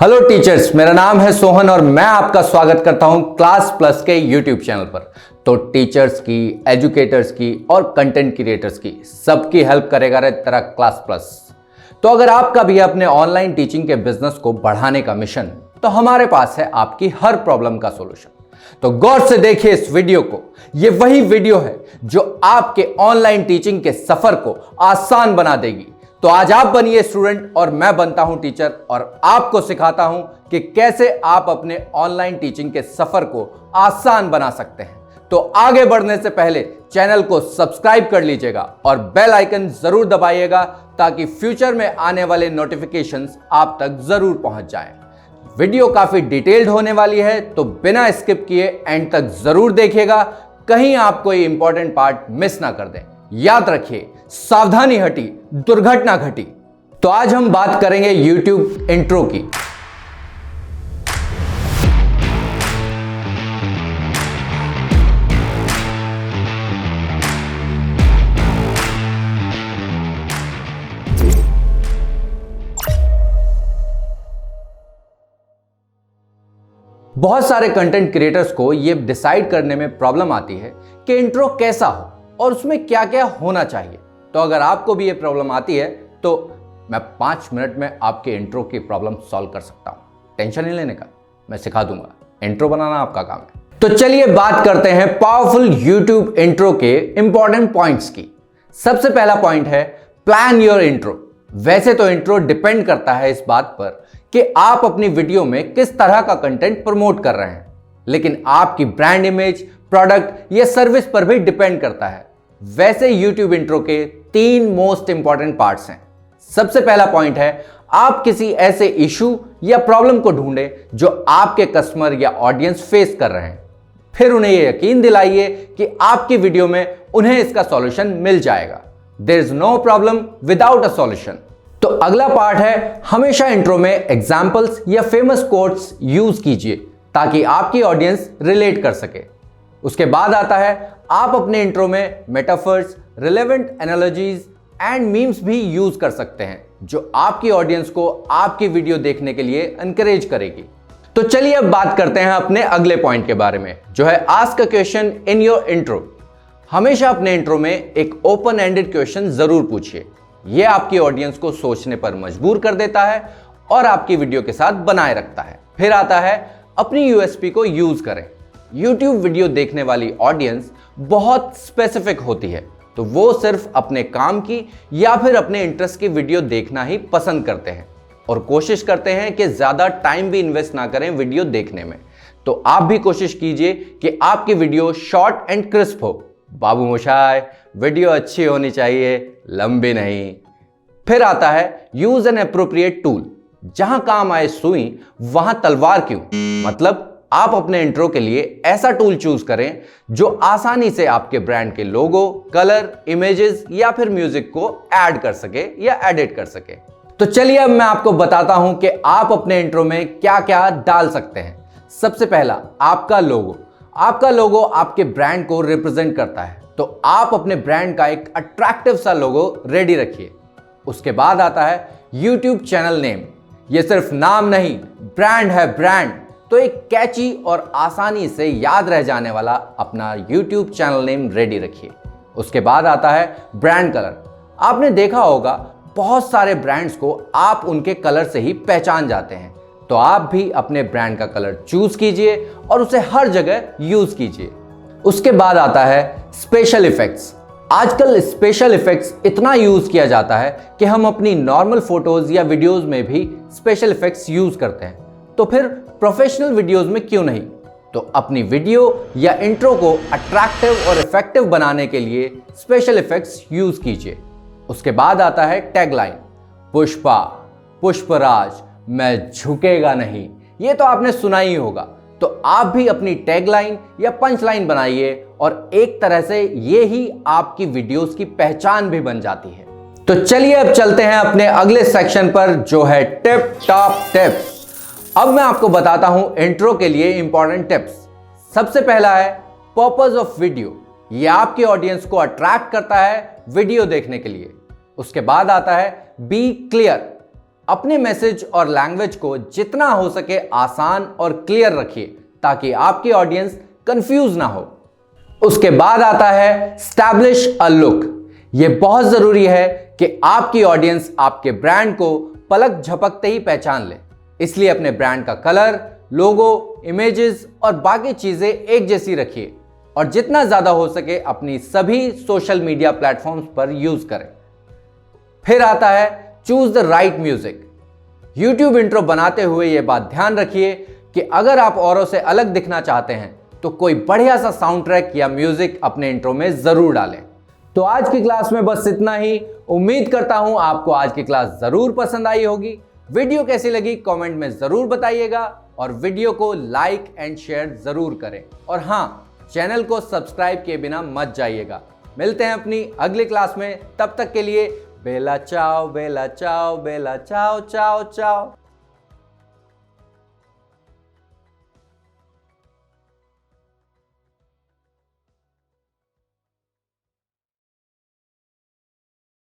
Hello teachers, मेरा नाम है सोहन और मैं आपका स्वागत करता हूं क्लास प्लस के यूट्यूब चैनल पर। तो टीचर्स की, एजुकेटर्स की और कंटेंट क्रिएटर्स की सबकी हेल्प करेगा रे तेरा क्लास प्लस। तो अगर आपका भी अपने ऑनलाइन टीचिंग के बिजनेस को बढ़ाने का मिशन, तो हमारे पास है आपकी हर प्रॉब्लम का सोल्यूशन। तो गौर से देखिए इस वीडियो को। ये वही वीडियो है जो आपके ऑनलाइन टीचिंग के सफर को आसान बना देगी। तो आज आप बनिए स्टूडेंट और मैं बनता हूं टीचर और आपको सिखाता हूं कि कैसे आप अपने ऑनलाइन टीचिंग के सफर को आसान बना सकते हैं। तो आगे बढ़ने से पहले चैनल को सब्सक्राइब कर लीजिएगा और बेल आइकन जरूर दबाइएगा ताकि फ्यूचर में आने वाले नोटिफिकेशंस आप तक जरूर पहुंच जाएं। वीडियो काफी डिटेल्ड होने वाली है, तो बिना स्किप किए एंड तक जरूर देखिएगा, कहीं आप कोई इंपॉर्टेंट पार्ट मिस ना कर दें। याद रखिए, सावधानी हटी दुर्घटना घटी। तो आज हम बात करेंगे YouTube इंट्रो की। बहुत सारे कंटेंट क्रिएटर्स को यह डिसाइड करने में प्रॉब्लम आती है कि इंट्रो कैसा हो और उसमें क्या क्या होना चाहिए। तो अगर आपको भी ये प्रॉब्लम आती है तो मैं 5 मिनट में आपके इंट्रो की प्रॉब्लम सॉल्व कर सकता हूं। टेंशन नहीं लेने का, मैं सिखा दूंगा। इंट्रो बनाना आपका काम है। तो चलिए बात करते हैं पावरफुल YouTube इंट्रो के इंपॉर्टेंट पॉइंट्स की। सबसे पहला पॉइंट है प्लान योर इंट्रो। वैसे तो इंट्रो डिपेंड करता है इस बात पर कि आप अपनी वीडियो में किस तरह का कंटेंट प्रमोट कर रहे हैं, लेकिन आपकी ब्रांड इमेज, प्रोडक्ट या सर्विस पर भी डिपेंड करता है। वैसे YouTube इंट्रो के 3 मोस्ट इंपॉर्टेंट पार्ट्स हैं। सबसे पहला पॉइंट है आप किसी ऐसे इशू या प्रॉब्लम को ढूंढें जो आपके कस्टमर या ऑडियंस फेस कर रहे हैं। फिर उन्हें यह यकीन दिलाइए कि आपकी वीडियो में उन्हें इसका सॉल्यूशन मिल जाएगा। There is no problem without a solution. तो अगला पार्ट है हमेशा इंट्रो में एग्जाम्पल्स या फेमस कोट्स यूज कीजिए ताकि आपकी ऑडियंस रिलेट कर सके। उसके बाद आता है आप अपने इंट्रो में metaphors, relevant analogies and memes भी यूज कर सकते हैं जो आपकी ऑडियंस को आपकी वीडियो देखने के लिए एनकरेज करेगी। तो चलिए अब बात करते हैं अपने अगले पॉइंट के बारे में, जो है ask a question in your intro. हमेशा अपने इंट्रो में एक ओपन एंडेड क्वेश्चन जरूर पूछिए। यह आपकी ऑडियंस को सोचने पर मजबूर कर देता है और आपकी वीडियो के साथ बनाए रखता है। फिर आता है अपनी यूएसपी को यूज करें। YouTube वीडियो देखने वाली ऑडियंस बहुत स्पेसिफिक होती है, तो वो सिर्फ अपने काम की या फिर अपने इंटरेस्ट की वीडियो देखना ही पसंद करते हैं और कोशिश करते हैं कि ज्यादा टाइम भी इन्वेस्ट ना करें वीडियो देखने में। तो आप भी कोशिश कीजिए कि आपकी वीडियो शॉर्ट एंड क्रिस्प हो। बाबू मोशाय, वीडियो अच्छी होनी चाहिए, लंबी नहीं। फिर आता है यूज एन एप्रोप्रिएट टूल। जहां काम आए सुई वहां तलवार क्यों, मतलब आप अपने इंट्रो के लिए ऐसा टूल चूज करें जो आसानी से आपके ब्रांड के लोगो, कलर, इमेजेस या फिर म्यूजिक को ऐड कर सके या एडिट कर सके। तो चलिए अब मैं आपको बताता हूं कि आप अपने इंट्रो में क्या क्या डाल सकते हैं। सबसे पहला आपका लोगो। आपका लोगो आपके ब्रांड को रिप्रेजेंट करता है, तो आप अपने ब्रांड का एक अट्रैक्टिव सा लोगो रेडी रखिए। उसके बाद आता है YouTube चैनल नेम। यह सिर्फ नाम नहीं, ब्रांड है, ब्रांड। तो एक कैची और आसानी से याद रह जाने वाला अपना YouTube चैनल नेम रेडी रखिए। उसके बाद आता है ब्रांड कलर। आपने देखा होगा बहुत सारे ब्रांड्स को आप उनके कलर से ही पहचान जाते हैं, तो आप भी अपने ब्रांड का कलर चूज कीजिए और उसे हर जगह यूज कीजिए। उसके बाद आता है स्पेशल इफेक्ट्स। आजकल स्पेशल इफेक्ट्स इतना यूज किया जाता है कि हम अपनी नॉर्मल फोटोज या वीडियोज में भी स्पेशल इफेक्ट्स यूज करते हैं, तो फिर प्रोफेशनल वीडियोस में क्यों नहीं। तो अपनी वीडियो या इंट्रो को अट्रैक्टिव और इफेक्टिव बनाने के लिए स्पेशल इफेक्ट्स यूज कीजिए। उसके बाद आता है टैगलाइन। पुष्पा, पुष्पराज, मैं झुकेगा नहीं। ये तो आपने सुना ही होगा। तो आप भी अपनी टैगलाइन या पंच लाइन बनाइए और एक तरह से ये ही आपकी वीडियोस की पहचान भी बन जाती है। तो चलिए अब चलते हैं अपने अगले सेक्शन पर, जो है टिप टॉप टिप्स। अब मैं आपको बताता हूं इंट्रो के लिए इंपॉर्टेंट टिप्स। सबसे पहला है पर्पस ऑफ वीडियो। यह आपकी ऑडियंस को अट्रैक्ट करता है वीडियो देखने के लिए। उसके बाद आता है बी क्लियर। अपने मैसेज और लैंग्वेज को जितना हो सके आसान और क्लियर रखिए ताकि आपकी ऑडियंस कंफ्यूज ना हो। उसके बाद आता है स्टैब्लिश अ लुक। यह बहुत जरूरी है कि आपकी ऑडियंस आपके ब्रांड को पलक झपकते ही पहचान ले। इसलिए अपने ब्रांड का कलर, लोगो, इमेजेस और बाकी चीजें एक जैसी रखिए और जितना ज्यादा हो सके अपनी सभी सोशल मीडिया प्लेटफॉर्म्स पर यूज करें। फिर आता है choose the right music. YouTube intro बनाते हुए यह बात ध्यान रखिए कि अगर आप औरों से अलग दिखना चाहते हैं तो कोई बढ़िया सा साउंड ट्रैक या म्यूजिक अपने इंट्रो में जरूर डालें। तो आज की क्लास में बस इतना ही। उम्मीद करता हूं आपको आज की क्लास जरूर पसंद आई होगी। वीडियो कैसी लगी कमेंट में जरूर बताइएगा और वीडियो को लाइक एंड शेयर जरूर करें। और हां, चैनल को सब्सक्राइब किए बिना मत जाइएगा। मिलते हैं अपनी अगली क्लास में, तब तक के लिए बेला चाओ बेला चाओ बेला चाओ चाओ चाओ।